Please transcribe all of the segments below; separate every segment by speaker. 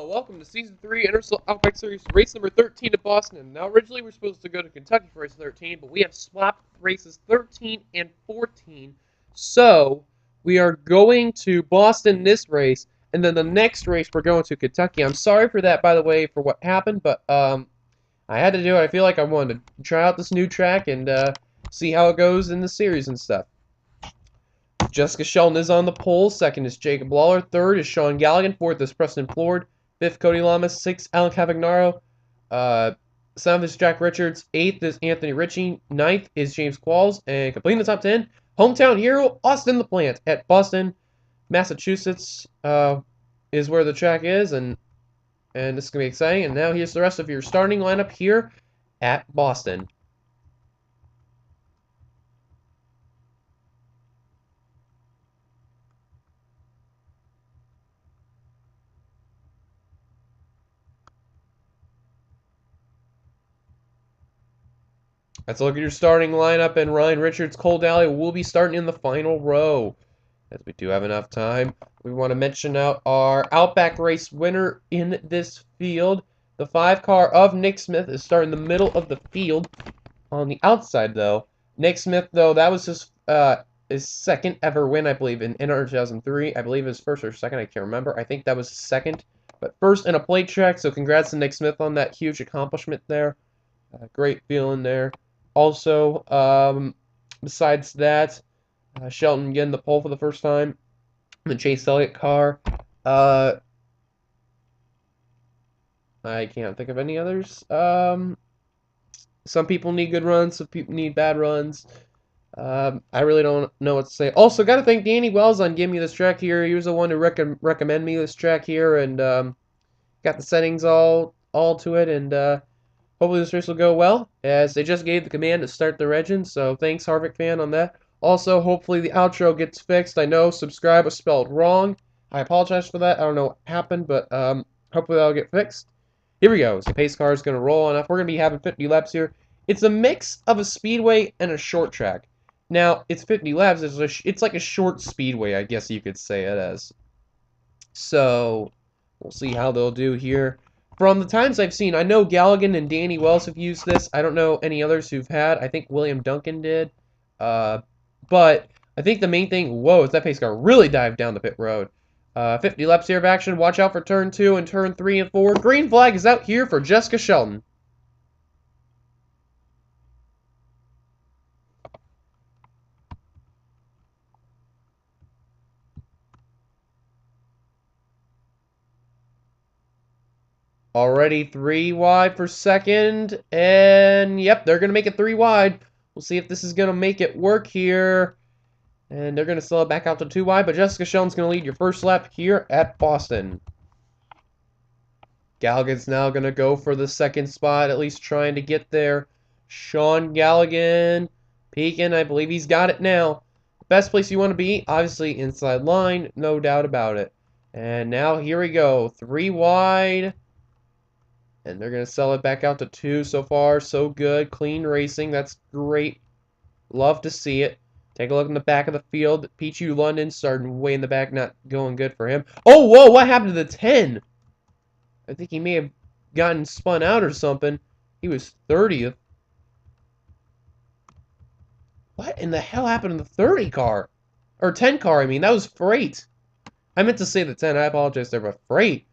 Speaker 1: Hello, welcome to Season 3 NRSL Outback Series, race number 13 at Boston. Now, originally we were supposed to go to Kentucky for race 13, but we have swapped races 13 and 14. So, we are going to Boston this race, and then the next race we're going to Kentucky. I'm sorry for that, by the way, for what happened, but I had to do it. I feel like I wanted to try out this new track and see how it goes in the series and stuff. Jessica Shelton is on the pole. Second is Jacob Lawler. Third is Sean Galligan. Fourth is Preston Ford. Fifth, Cody Lamas. Sixth, Alan Cavagnaro. Seventh is Jack Richards. Eighth is Anthony Ritchie. Ninth is James Qualls. And completing the top 10, hometown hero Austin LaPlante at Boston, Massachusetts is where the track is. And this is going to be exciting. And now here's the rest of your starting lineup here at Boston. Let's look at your starting lineup, and Ryan Richards, Cole Daly will be starting in the final row. As we do have enough time, we want to mention out our Outback race winner in this field. The 5-car of Nick Smith is starting in the middle of the field. On the outside, though, Nick Smith, though, that was his second ever win, I believe, in NR 2003. I believe his first or second, I can't remember. I think that was his second, but first in a plate track, so congrats to Nick Smith on that huge accomplishment there. Great feeling there. Also, besides that, Shelton getting the pole for the first time. The Chase Elliott car. I can't think of any others. Some people need good runs, some people need bad runs. I really don't know what to say. Also, got to thank Danny Wells on giving me this track here. He was the one who recommended me this track here, and got the settings all to it, and hopefully this race will go well, as they just gave the command to start their engine, so thanks, Harvick fan, on that. Also, hopefully the outro gets fixed. I know subscribe was spelled wrong. I apologize for that. I don't know what happened, but hopefully that'll get fixed. Here we go. So the pace car is going to roll on up. We're going to be having 50 laps here. It's a mix of a speedway and a short track. Now, it's 50 laps. It's like a short speedway, I guess you could say it as. So, we'll see how they'll do here. From the times I've seen, I know Galligan and Danny Wells have used this. I don't know any others who've had. I think William Duncan did. But I think the main thing, whoa, is that pace car really dived down the pit road. 50 laps here of action. Watch out for turn 2 and turn 3 and 4. Green flag is out here for Jessica Shelton. Already 3 wide for second, and yep, they're going to make it 3 wide. We'll see if this is going to make it work here, and they're going to slow it back out to 2 wide, but Jessica Shelton's going to lead your first lap here at Boston. Galligan's now going to go for the second spot, at least trying to get there. Sean Galligan peeking, I believe he's got it now. Best place you want to be, obviously inside line, no doubt about it. And now here we go, 3 wide. And they're going to sell it back out to 2 so far. So good. Clean racing. That's great. Love to see it. Take a look in the back of the field. Pichu London starting way in the back. Not going good for him. Oh, whoa. What happened to the 10? I think he may have gotten spun out or something. He was 30th. What in the hell happened to the 30 car? Or 10 car, I mean. That was freight. I meant to say the 10. I apologize there, but freight.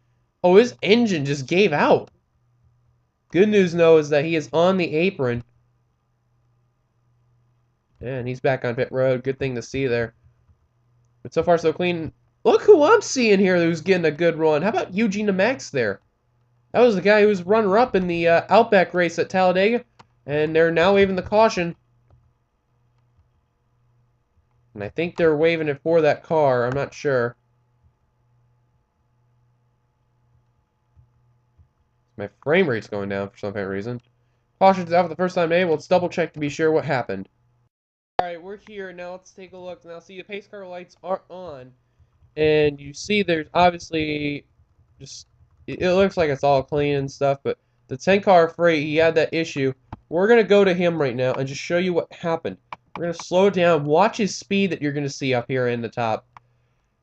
Speaker 1: Oh, his engine just gave out. Good news, though, is that he is on the apron. And he's back on pit road. Good thing to see there. But so far, so clean. Look who I'm seeing here who's getting a good run. How about Eugene Max there? That was the guy who was runner-up in the Outback race at Talladega. And they're now waving the caution. And I think they're waving it for that car. I'm not sure. My frame rate's going down for some reason. Caution's out for the first time today. Well, let's double check to be sure what happened. Alright, we're here. Now let's take a look. Now see the pace car lights are on. And you see there's obviously just, it looks like it's all clean and stuff, but the 10 car freight, he had that issue. We're going to go to him right now and just show you what happened. We're going to slow it down. Watch his speed that you're going to see up here in the top.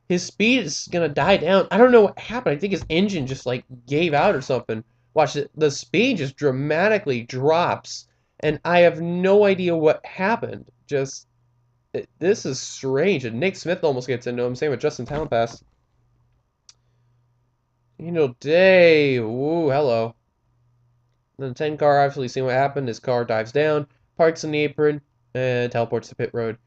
Speaker 1: his speed is gonna die down. I don't know what happened. I think his engine just like gave out or something. Watch it. The speed just dramatically drops, and I have no idea what happened. Just this is strange. And Nick Smith almost gets into him. Same with Justin Townpass. Day. Ooh, hello. Then the 10 car, obviously seeing what happened. His car dives down, parks in the apron, and teleports to pit road.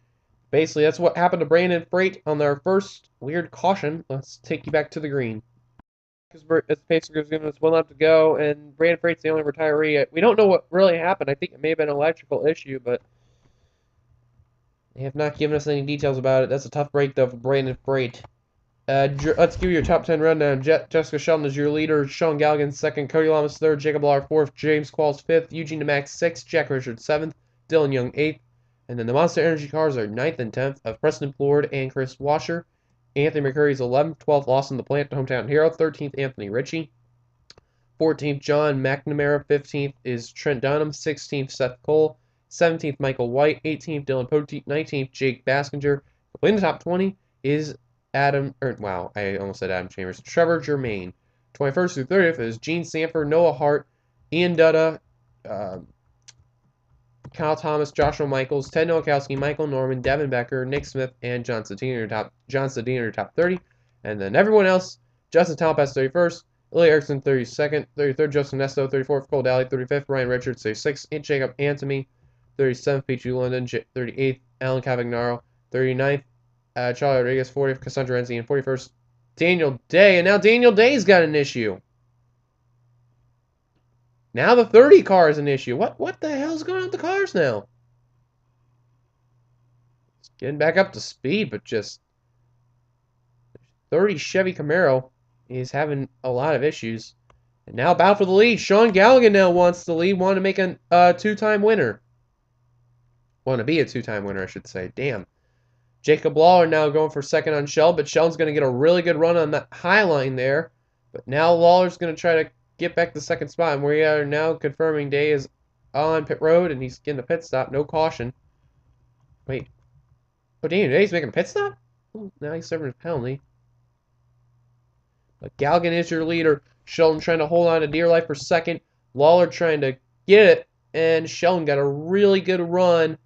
Speaker 1: Basically, that's what happened to Brandon Freight on their first weird caution. Let's take you back to the green. Because as Pacer is giving us one lap to go, and Brandon Freight's the only retiree. We don't know what really happened. I think it may have been an electrical issue, but they have not given us any details about it. That's a tough break, though, for Brandon Freight. Let's give you your top 10 rundown. Jessica Shelton is your leader. Sean Galligan second. Cody Lamas third. Jacob Lawler fourth. James Qualls fifth. Eugene DeMax sixth. Jack Richards seventh. Dylan Young eighth. And then the Monster Energy cars are 9th and 10th of Preston Plord and Chris Washer. Anthony McCurry is 11th. 12th, Lawson the Plant, hometown hero. 13th, Anthony Ritchie. 14th, John McNamara. 15th is Trent Dunham. 16th, Seth Cole. 17th, Michael White. 18th, Dylan Poteet. 19th, Jake Baskinger. In the top 20 is wow, I almost said Adam Chambers. Trevor Germain. 21st through 30th is Gene Sanford, Noah Hart, Ian Dutta, Kyle Thomas, Joshua Michaels, Ted Nowakowski, Michael Norman, Devin Becker, Nick Smith, and John Sedina in your top 30. And then everyone else, Justin Talpass 31st, Ilya Erickson 32nd, 33rd, Justin Nesto 34th, Cole Daly 35th, Ryan Richards 36th, Jacob Antony 37th, P.G. London 38th, Alan Cavagnaro 39th, Charlie Rodriguez 40th, Cassandra Renzi and 41st, Daniel Day. And now Daniel Day's got an issue. Now the 30 car is an issue. What the hell's going on with the cars now? It's getting back up to speed, but just 30 Chevy Camaro is having a lot of issues. And now about for the lead. Sean Galligan now wants the lead. Want to make a two-time winner. Want to be a two-time winner, I should say. Damn. Jacob Lawler now going for second on Sheldon, but Sheldon's going to get a really good run on that high line there. But now Lawler's going to try to get back the second spot, and we are now confirming Day is on pit road, and he's getting a pit stop. No caution. Wait. Oh, Daniel Day's making a pit stop? Oh, now he's serving his penalty. But Galligan is your leader. Sheldon trying to hold on to dear life for second. Lawler trying to get it, and Sheldon got a really good run.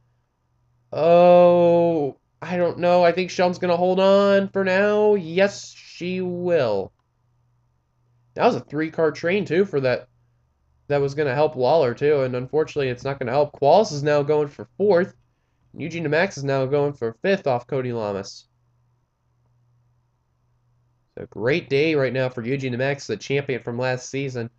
Speaker 1: Oh, I don't know. I think Sheldon's going to hold on for now. Yes, she will. That was a 3-car train, too, for that. That was going to help Lawler, too, and unfortunately, it's not going to help. Qualls is now going for 4th. Eugene DeMax is now going for 5th off Cody Lamas. So, great day right now for Eugene DeMax, the champion from last season.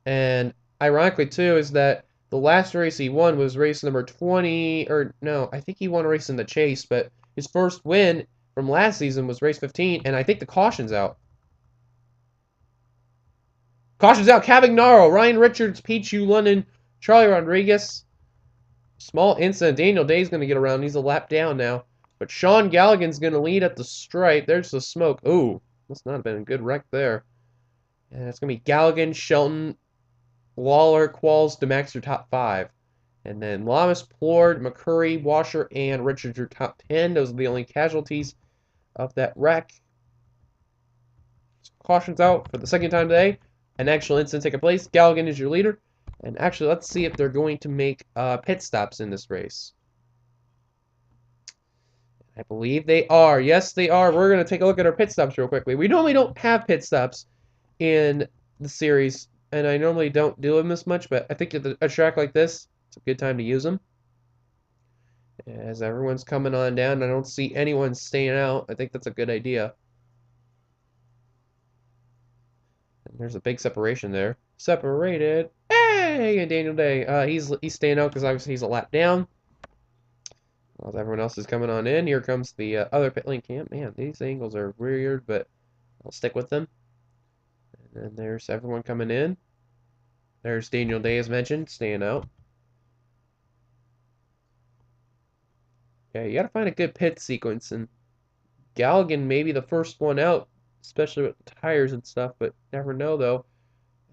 Speaker 1: And ironically, too, is that the last race he won was race number 20, or no, I think he won a race in the chase, but his first win from last season was race 15, and I think the caution's out. Caution's out. Cavagnaro, Ryan Richards, Pichu London, Charlie Rodriguez. Small incident. Daniel Day's going to get around. He's a lap down now. But Sean Galligan's going to lead at the stripe. There's the smoke. Ooh, must not have been a good wreck there. And it's going to be Galligan, Shelton, Lawler, Qualls, DeMax, your top 5. And then Lamas, Plord, McCurry, Washer, and Richards, your top 10. Those are the only casualties of that wreck. So caution's out for the second time today. An actual incident taking place. Galligan is your leader. And actually, let's see if they're going to make pit stops in this race. I believe they are. Yes, they are. We're going to take a look at our pit stops real quickly. We normally don't have pit stops in the series, and I normally don't do them this much, but I think at a track like this, it's a good time to use them. As everyone's coming on down, I don't see anyone staying out. I think that's a good idea. And there's a big separation there. Separated. Hey, and Daniel Day. He's staying out because obviously he's a lap down. While everyone else is coming on in, here comes the other pit lane camp. Man, these angles are weird, but I'll stick with them. And then there's everyone coming in. There's Daniel Day, as mentioned, staying out. Yeah, you got to find a good pit sequence, and Galligan may be the first one out, especially with the tires and stuff, but never know, though.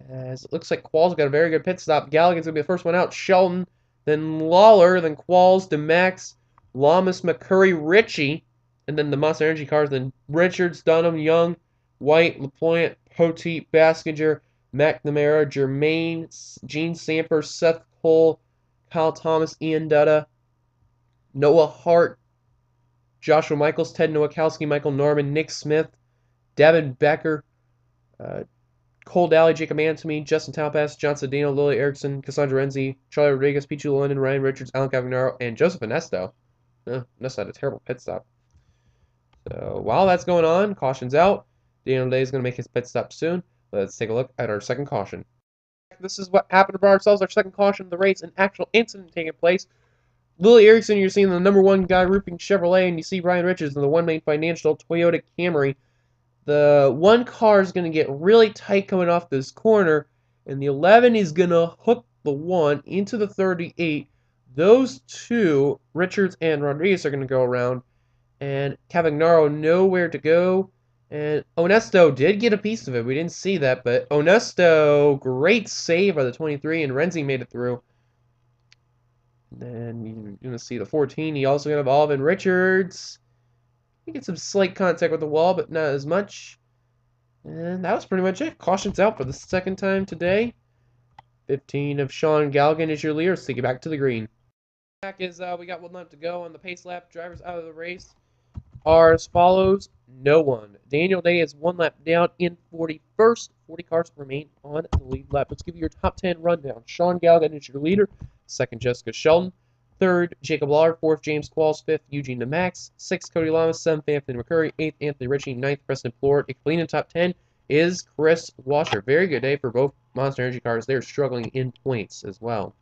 Speaker 1: As it looks like Qualls got a very good pit stop. Galligan's going to be the first one out. Shelton, then Lawler, then Qualls, DeMax, Lamas, McCurry, Ritchie, and then the Monster Energy cars, then Richards, Dunham, Young, White, LaPointe, Poteet, Baskinger, McNamara, Jermaine, Gene Samper, Seth Cole, Kyle Thomas, Ian Dutta, Noah Hart, Joshua Michaels, Ted Nowakowski, Michael Norman, Nick Smith, Devin Becker, uh, Cole Daly, Jacob Anthony, Justin Talpass, John Sedino, Lily Erickson, Cassandra Renzi, Charlie Rodriguez, Pichu London, Ryan Richards, Alan Cavagnaro, and Joseph Inesto. Inesto had a terrible pit stop. So while that's going on, caution's out. Daniel Day is going to make his pit stop soon. Let's take a look at our second caution. This is what happened to ourselves, our second caution of the race, an actual incident taking place. Lily Erickson, you're seeing the number one guy roofing Chevrolet, and you see Ryan Richards in the One Main Financial Toyota Camry. The one car is going to get really tight coming off this corner, and the 11 is going to hook the 1 into the 38. Those two, Richards and Rodriguez, are going to go around, and Cavagnaro nowhere to go. And Onesto did get a piece of it. We didn't see that, but Onesto, great save by the 23, and Renzi made it through. Then you're going to see the 14. He also going to have Alvin Richards. He gets some slight contact with the wall, but not as much. And that was pretty much it. Caution's out for the second time today. 15 of Sean Galligan is your leader. Let's take it back to the green. Back is we got 1 lap to go on the pace lap. Drivers out of the race are as follows. No one. Daniel Day is 1 lap down in 41st. 40 cars remain on the lead lap. Let's give you your top 10 rundown. Sean Galligan is your leader. Second, Jessica Sheldon. Third, Jacob Lawler. Fourth, James Qualls. Fifth, Eugene DeMax. Sixth, Cody Lamas. Seventh, Anthony McCurry. Eighth, Anthony Ritchie. Ninth, Preston Plord. A clean in top 10 is Chris Washer. Very good day for both Monster Energy cars. They're struggling in points as well.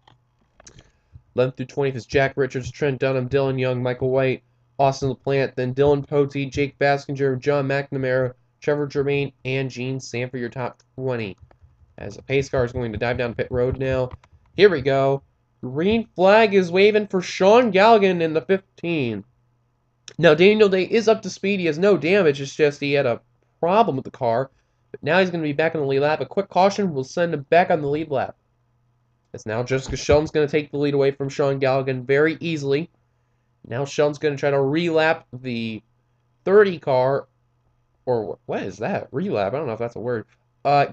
Speaker 1: 11th through 20th is Jack Richards, Trent Dunham, Dylan Young, Michael White, Austin LaPlante, then Dylan Poteet, Jake Baskinger, John McNamara, Trevor Germain, and Gene Sanford, your top 20. As the pace car is going to dive down pit road now. Here we go. Green flag is waving for Sean Galligan in the 15. Now, Daniel Day is up to speed. He has no damage. It's just he had a problem with the car. But now he's going to be back on the lead lap. A quick caution will send him back on the lead lap. As now Jessica Sheldon's going to take the lead away from Sean Galligan very easily. Now Sheldon's going to try to relap the 30 car. Or what is that? Relap? I don't know if that's a word.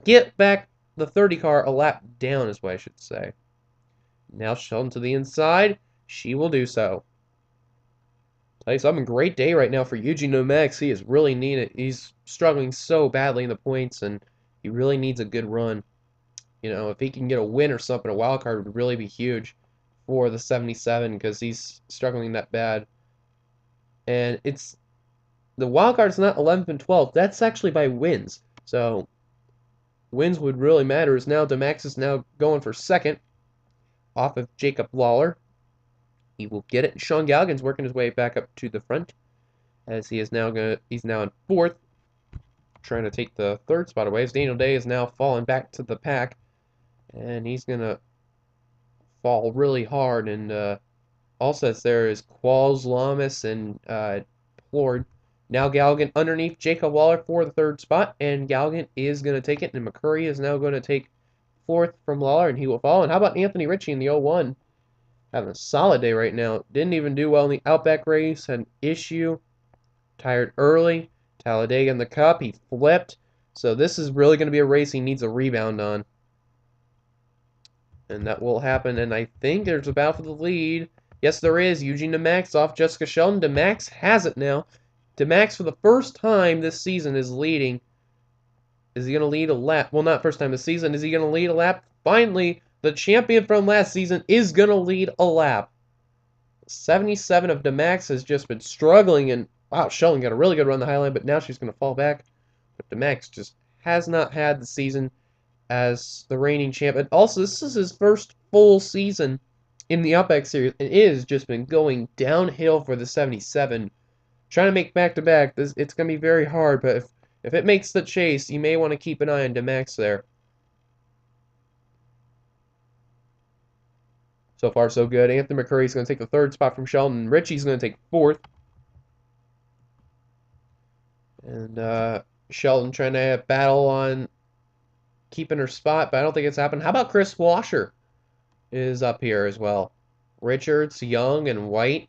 Speaker 1: Get back the 30 car a lap down is what I should say. Now Sheldon to the inside. She will do so. Tell you something, great day right now for Eugene Nomax. He is really needed. He's struggling so badly in the points, and he really needs a good run. You know, if he can get a win or something, a wild card would really be huge for the 77 because he's struggling that bad. And it's the wild card's not 11th and 12th. That's actually by wins. So wins would really matter. As now DeMax is now going for second off of Jacob Lawler. He will get it. Sean Galligan's working his way back up to the front as he's now in fourth, trying to take the third spot away. As Daniel Day is now falling back to the pack, and he's gonna fall really hard. And also there is Qualls, Lamas, and Plord. Now Galligan underneath Jacob Lawler for the third spot, and Galligan is gonna take it, and McCurry is now going to take fourth from Lawler, and he will fall. And how about Anthony Ritchie in the 01? Having a solid day right now. Didn't even do well in the Outback race. Had an issue. Tired early. Talladega in the Cup. He flipped. So this is really going to be a race he needs a rebound on. And that will happen. And I think there's a battle for the lead. Yes, there is. Eugene DeMax off Jessica Sheldon. DeMax has it now. DeMax, for the first time this season, is leading. Is he going to lead a lap? Well, not first time this season. Is he going to lead a lap? Finally, the champion from last season is going to lead a lap. 77 of DeMax has just been struggling, and wow, Sheldon got a really good run the highline, but now she's going to fall back. But DeMax just has not had the season as the reigning champ. And also, this is his first full season in the Outback Series. It has just been going downhill for the 77. Trying to make back-to-back, it's going to be very hard, but if it makes the chase, you may want to keep an eye on DeMax there. So far, so good. Anthony McCurry is going to take the third spot from Sheldon. Richie's going to take fourth. And Sheldon trying to battle on keeping her spot, but I don't think it's happened. How about Chris Washer is up here as well? Richards, Young, and White.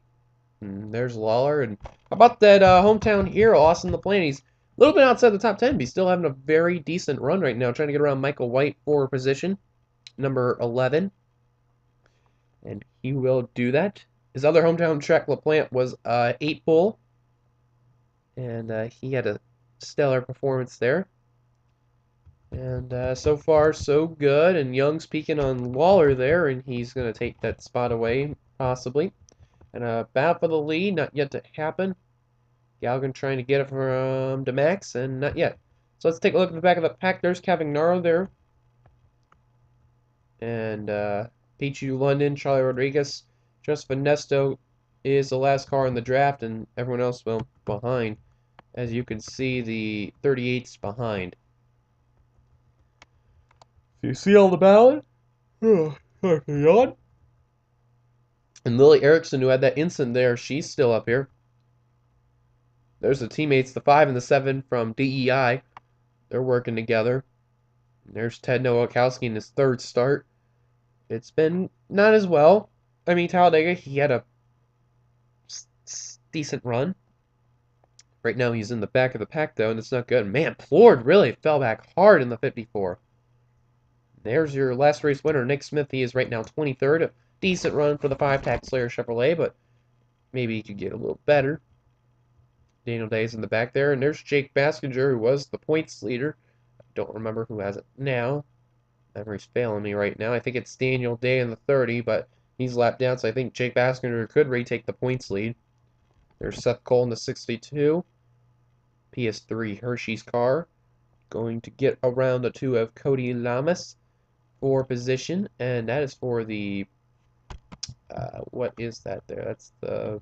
Speaker 1: And there's Lawler. And how about that hometown hero, Austin LaPlante? He's a little bit outside the top 10, but he's still having a very decent run right now, trying to get around Michael White for position, number 11. And he will do that. His other hometown track, LaPlante, was 8-pole. And he had a stellar performance there. And so far, so good. And Young's peeking on Lawler there, and he's going to take that spot away, possibly. And a battle for the lead, not yet to happen. Galgan trying to get it from DeMax, and not yet. So let's take a look at the back of the pack. There's Cavagnaro there. And Peachy London, Charlie Rodriguez. Just Vanesto is the last car in the draft, and everyone else, well, behind. As you can see, the 38's behind. You see all the ballot? Oh, yawn. And Lily Erickson, who had that incident there, she's still up here. There's the teammates, the 5 and the 7 from DEI. They're working together. And there's Ted Nowakowski in his 3rd start. It's been not as well. I mean, Talladega, he had a decent run. Right now, he's in the back of the pack, though, and it's not good. Man, Plord really fell back hard in the 54. There's your last race winner, Nick Smith. He is right now 23rd. A decent run for the 5-tack Slayer Chevrolet, but maybe he could get a little better. Daniel Day's in the back there. And there's Jake Baskinger, who was the points leader. I don't remember who has it now. Memory's failing me right now. I think it's Daniel Day in the 30, but he's lapped down, so I think Jake Baskinger could retake the points lead. There's Seth Cole in the 62. PS3 Hershey's car. Going to get around the 2 of Cody Lamas for position, and that is for the what is that there? That's the,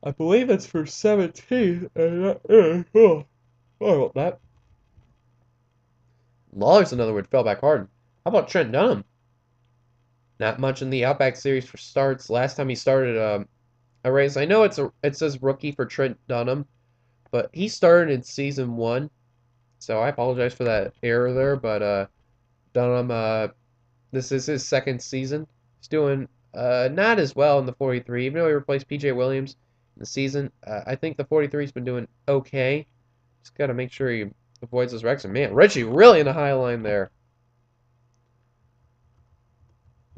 Speaker 1: I believe it's for 17, and that is, oh, sorry about that. Lawler's another one, fell back hard. How about Trent Dunham? Not much in the Outback Series for starts. Last time he started a race, I know it says rookie for Trent Dunham, but he started in season 1, so I apologize for that error there, but Dunham, this is his 2nd season. He's doing not as well in the 43, even though he replaced PJ Williams in the season. I think the 43's been doing okay. Just got to make sure he avoids those wrecks. And man, Richie really in the high line there.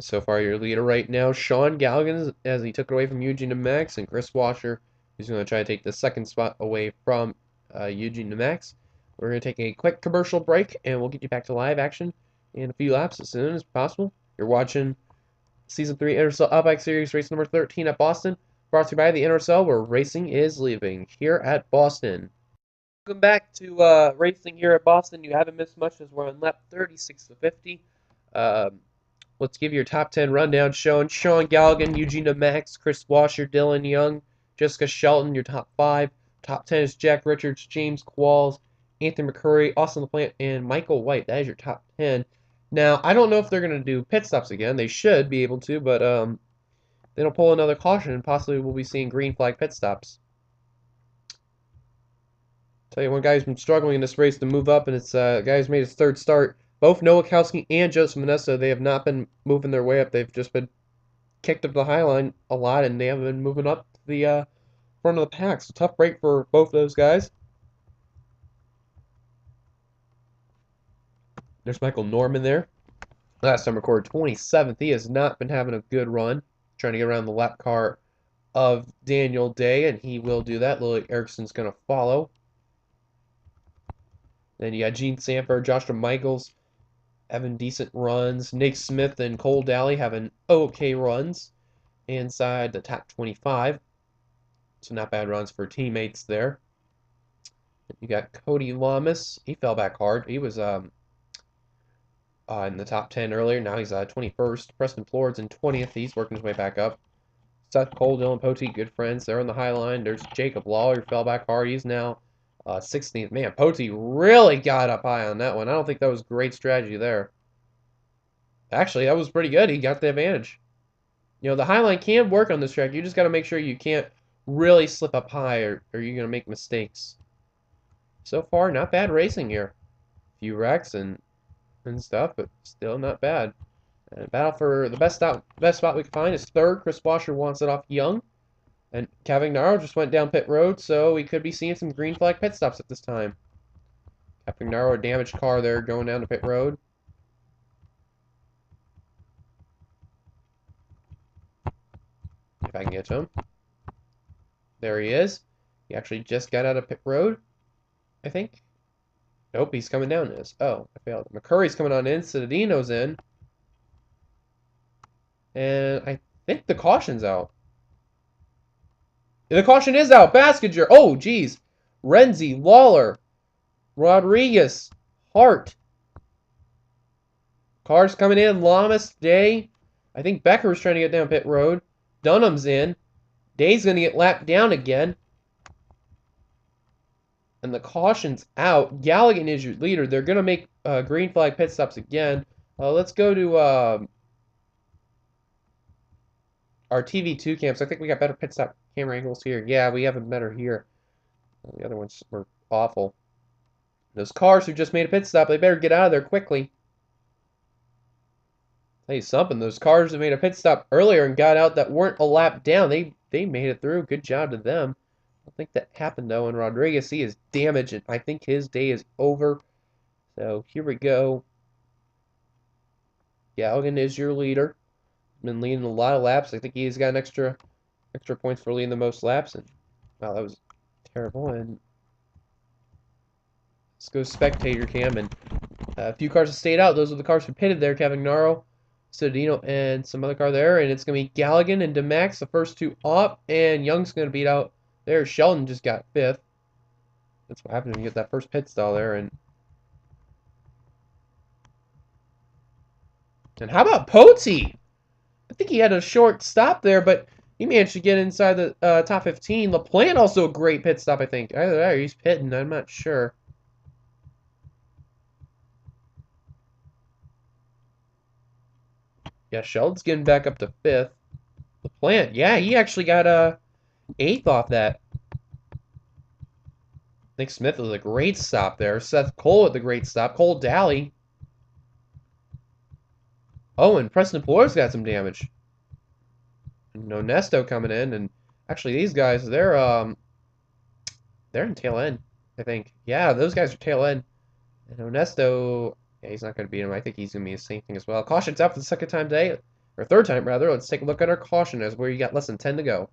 Speaker 1: So far, your leader right now, Sean Galgan, as he took it away from Eugene DeMax, and Chris Washer, who's going to try to take the 2nd spot away from Eugene DeMax. We're going to take a quick commercial break, and we'll get you back to live action in a few laps as soon as possible. You're watching Season 3 NRSL Outback Series race number 13 at Boston, brought to you by the NRSL, where racing is leaving, here at Boston. Welcome back to racing here at Boston. You haven't missed much as we're on lap 36 to 50. Let's give you your top 10 rundown, showing Sean Galgan, Eugene DeMax, Chris Washer, Dylan Young, Jessica Shelton, your top 5. Top 10 is Jack Richards, James Qualls, Anthony McCurry, Austin LaPlante, and Michael White. That is your top 10. Now, I don't know if they're going to do pit stops again. They should be able to, but they don't pull another caution, and possibly we'll be seeing green flag pit stops. Tell you one guy who's been struggling in this race to move up, and it's a guy who's made his 3rd start. Both Nowakowski and Joseph Manessa, they have not been moving their way up. They've just been kicked up the high line a lot, and they haven't been moving up to the front of the pack. So tough break for both those guys. There's Michael Norman there. Last time recorded 27th. He has not been having a good run. Trying to get around the lap car of Daniel Day, and he will do that. Lily Erickson's going to follow. Then you got Gene Sanford, Joshua Michaels having decent runs. Nick Smith and Cole Daly having okay runs inside the top 25. So not bad runs for teammates there. You got Cody Lamas. He fell back hard. He was in the top 10 earlier. Now he's 21st. Preston Plord's in 20th. He's working his way back up. Seth Cole, Dylan Poteet, good friends. They're on the high line. There's Jacob Lawler, who fell back hard. He's now 16th. Man, Poteet really got up high on that one. I don't think that was great strategy there. Actually, that was pretty good. He got the advantage. You know, the high line can work on this track. You just got to make sure you can't really slip up high, or you're going to make mistakes. So far, not bad racing here. A few wrecks and stuff, but still not bad. And battle for the best spot we can find is 3rd. Chris Washer wants it off Young. And Cavagnaro just went down pit road, so we could be seeing some green flag pit stops at this time. Cavagnaro, a damaged car there going down to pit road. If I can get to him. There he is. He actually just got out of pit road, I think. Nope, he's coming down this. Oh, I failed. McCurry's coming on in. Citadino's in. And I think the caution's out. The caution is out. Baskinger. Oh, geez. Renzi, Lawler, Rodriguez, Hart. Cars coming in. Lamas, Day. I think Becker's trying to get down pit road. Dunham's in. Day's going to get lapped down again. And the caution's out. Galligan is your leader. They're going to make green flag pit stops again. Let's go to our TV2 cams. I think we got better pit stop camera angles here. Yeah, we have them better here. The other ones were awful. Those cars who just made a pit stop, they better get out of there quickly. Tell you something, those cars that made a pit stop earlier and got out that weren't a lap down, they made it through. Good job to them. I don't think that happened though. And Rodriguez, he is damaged, and I think his day is over. So here we go. Galligan is your leader. Been leading a lot of laps. I think he's got an extra points for leading the most laps. And wow, that was terrible. And let's go spectator cam. And a few cars have stayed out. Those are the cars who pitted there. Cavagnaro, Citadino, and some other car there. And it's going to be Galligan and DeMax, the first two up. And Young's going to beat out there. Sheldon just got 5th. That's what happens when you get that first pit stall there. And how about Poti? I think he had a short stop there, but he managed to get inside the top 15. LaPlante also a great pit stop, I think. Either that or he's pitting. I'm not sure. Yeah, Sheldon's getting back up to 5th. LaPlante, yeah, he actually got 8th off that. Nick Smith was a great stop there. Seth Cole with a great stop. Cole Daly. Oh, and Preston Poir's got some damage. No Nesto coming in, and actually these guys, they're in tail end, I think. Yeah, those guys are tail end. And Onesto, yeah, he's not going to beat him. I think he's going to be the same thing as well. Caution's out for the second time today, or third time rather. Let's take a look at our caution as where you got less than 10 to go.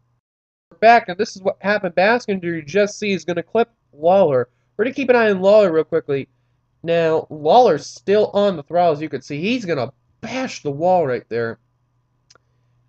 Speaker 1: We're back, and this is what happened. Baskinger, you just see, is going to clip Lawler. We're going to keep an eye on Lawler real quickly. Now, Lawler's still on the throttle, as you can see. He's going to bash the wall right there.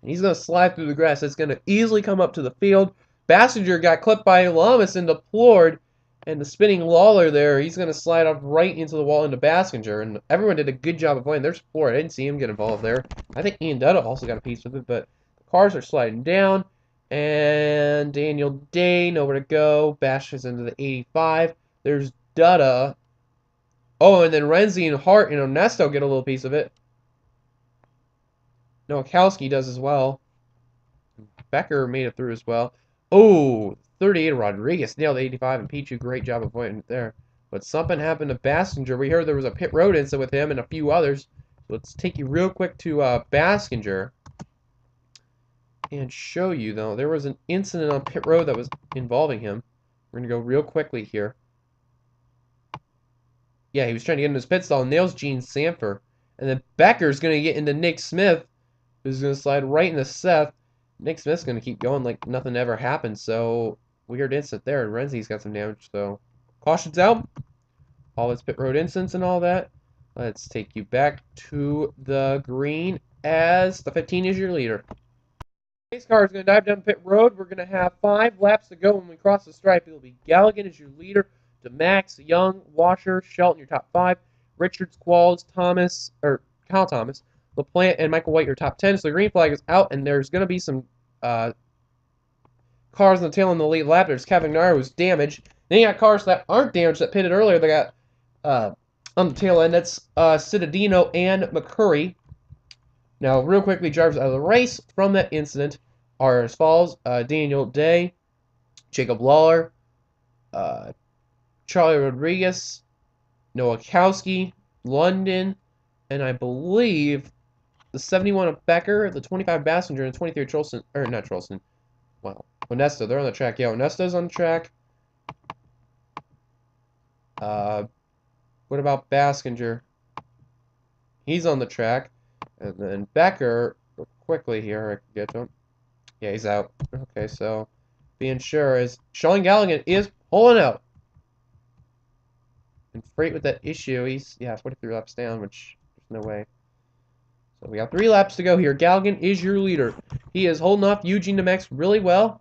Speaker 1: And he's going to slide through the grass. It's going to easily come up to the field. Baskinger got clipped by Lamas and deplored. And the spinning Lawler there, he's going to slide up right into the wall into Baskinger. And everyone did a good job of avoiding. There's Floor. I didn't see him get involved there. I think Ian Dutta also got a piece of it. But the cars are sliding down. And Daniel Day, nowhere to go. Bashes into the 85. There's Dutta. Oh, and then Renzi and Hart and Onesto get a little piece of it. Nowakowski does as well. Becker made it through as well. Oh, 38 Rodriguez nailed 85, and Pichu, great job avoiding it there. But something happened to Baskinger. We heard there was a pit road incident with him and a few others. Let's take you real quick to Baskinger and show you, though. There was an incident on pit road that was involving him. We're going to go real quickly here. Yeah, he was trying to get into his pit stall and nails Gene Sanford. And then Becker's going to get into Nick Smith, who's going to slide right into Seth. Nick Smith's going to keep going like nothing ever happened. So, weird incident there. And Renzi's got some damage. So, caution's out. All its pit road incidents and all that. Let's take you back to the green as the 15 is your leader. Race car is going to dive down pit road. We're going to have 5 laps to go when we cross the stripe. It'll be Galligan as your leader. DeMax, Young, Washer, Shelton, your top 5. Richards, Qualls, Kyle Thomas, LaPlante, and Michael White, your top 10. So the green flag is out, and there's going to be some cars on the tail on the lead lap. There's Cavagnaro, who's damaged. Then you got cars that aren't damaged that pitted earlier. They got on the tail end. That's Citadino and McCurry. Now, real quickly, drivers out of the race from that incident are as follows. Daniel Day, Jacob Lawler, Charlie Rodriguez, Nowakowski, London, and I believe the 71 of Becker, the 25 Baskinger, and the 23 Trolson, or not Trolson. Wow, Onesta, they're on the track. Yeah, Onesta's on the track. What about Baskinger? He's on the track. And then Becker, quickly here, I can get to him. Yeah, he's out. Okay, so being sure is Sean Galligan is pulling out. And Freight with that issue, he's, yeah, 43 laps down, which there's no way. So we got 3 laps to go here. Galligan is your leader. He is holding off Eugene DeMax really well.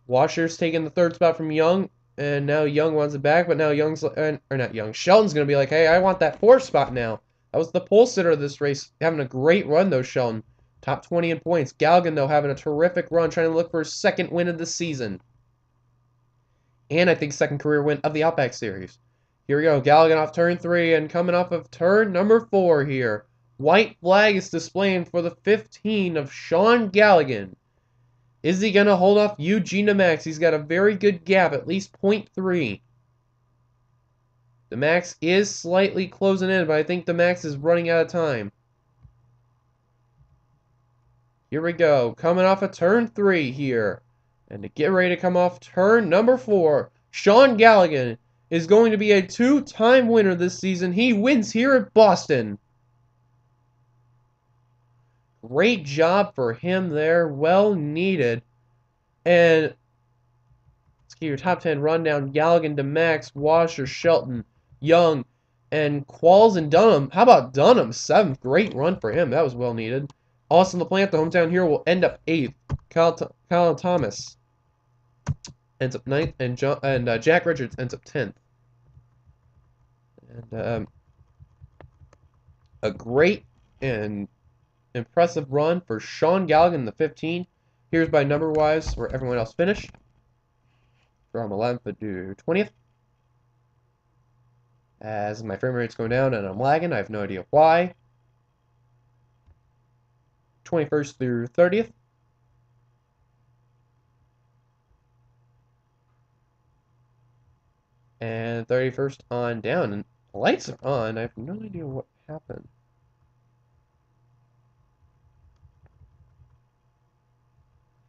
Speaker 1: Washer's taking the 3rd spot from Young, and now Young wants it back, but now Young's, or not Young, Shelton's going to be like, hey, I want that 4th spot now. That was the pole sitter of this race. Having a great run, though, Shelton. Top 20 in points. Galligan, though, having a terrific run, trying to look for his 2nd win of the season. And I think 2nd career win of the Outback Series. Here we go. Galligan off turn 3 and coming off of turn number 4 here. White flag is displaying for the 15 of Sean Galligan. Is he going to hold off Eugene DeMax? He's got a very good gap, at least 0.3. DeMax is slightly closing in, but I think DeMax is running out of time. Here we go. Coming off of turn 3 here. And to get ready to come off turn number 4, Sean Galligan is going to be a 2-time winner this season. He wins here at Boston. Great job for him there. Well needed. And let's get your top 10 rundown. Galligan, DeMax, Washer, Shelton, Young, and Qualls and Dunham. How about Dunham? 7th. Great run for him. That was well needed. Austin LaPlante, the hometown hero, will end up 8th. Kyle Thomas ends up 9th. And Jack Richards ends up 10th. And a great and impressive run for Sean Galligan, the 15. Here's by number-wise where everyone else finished. From 11th to 20th. As my frame rate's going down and I'm lagging, I have no idea why. 21st through 30th. And 31st on down. And the lights are on. I have no idea what happened.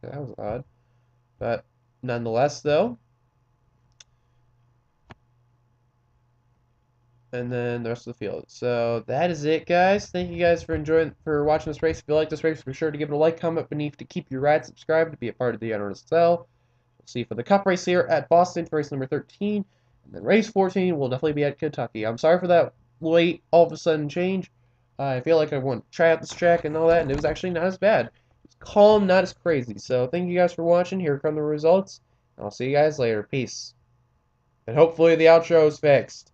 Speaker 1: That was odd. But nonetheless, though. And then the rest of the field. So that is it, guys. Thank you guys for watching this race. If you like this race, be sure to give it a like, comment beneath to keep your ride subscribed to be a part of the NRSL. We'll see you for the Cup race here at Boston for race number 13. And then race 14 will definitely be at Kentucky. I'm sorry for that late, all of a sudden change. I feel like I want to try out this track and all that, and it was actually not as bad. It's calm, not as crazy. So thank you guys for watching. Here come the results. I'll see you guys later. Peace. And hopefully the outro is fixed.